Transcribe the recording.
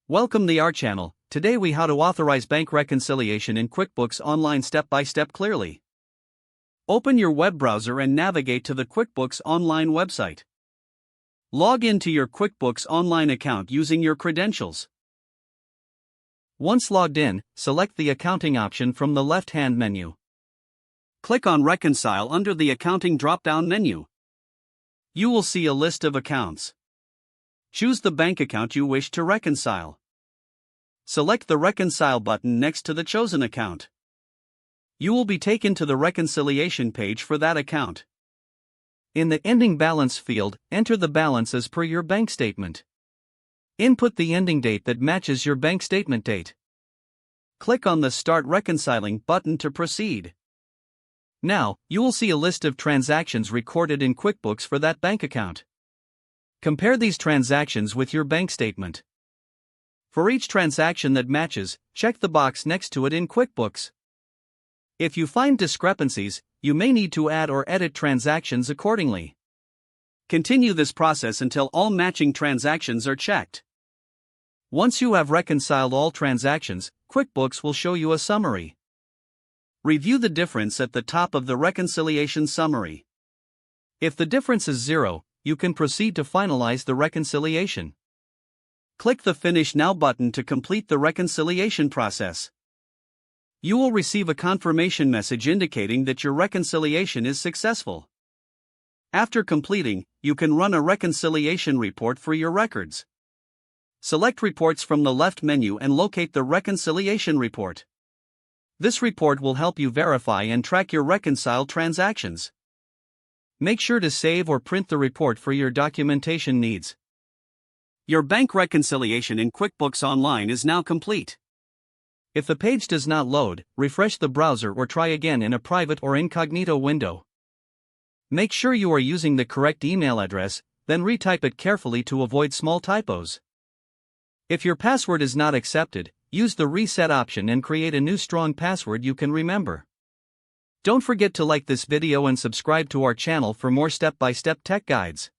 Welcome to our channel. Today we how to authorize bank reconciliation in QuickBooks Online step by step clearly. Open your web browser and navigate to the QuickBooks Online website. Log into your QuickBooks Online account using your credentials. Once logged in, select the accounting option from the left-hand menu. Click on Reconcile under the Accounting drop-down menu. You will see a list of accounts. Choose the bank account you wish to reconcile. Select the Reconcile button next to the chosen account. You will be taken to the reconciliation page for that account. In the Ending Balance field, enter the balance as per your bank statement. Input the ending date that matches your bank statement date. Click on the Start Reconciling button to proceed. Now, you will see a list of transactions recorded in QuickBooks for that bank account. Compare these transactions with your bank statement. For each transaction that matches, check the box next to it in QuickBooks. If you find discrepancies, you may need to add or edit transactions accordingly. Continue this process until all matching transactions are checked. Once you have reconciled all transactions, QuickBooks will show you a summary. Review the difference at the top of the reconciliation summary. If the difference is 0, you can proceed to finalize the reconciliation. Click the Finish Now button to complete the reconciliation process. You will receive a confirmation message indicating that your reconciliation is successful. After completing, you can run a reconciliation report for your records. Select Reports from the left menu and locate the Reconciliation Report. This report will help you verify and track your reconciled transactions. Make sure to save or print the report for your documentation needs. Your bank reconciliation in QuickBooks Online is now complete. If the page does not load, refresh the browser or try again in a private or incognito window. Make sure you are using the correct email address, then retype it carefully to avoid small typos. If your password is not accepted, use the Reset option and create a new strong password you can remember. Don't forget to like this video and subscribe to our channel for more step-by-step tech guides.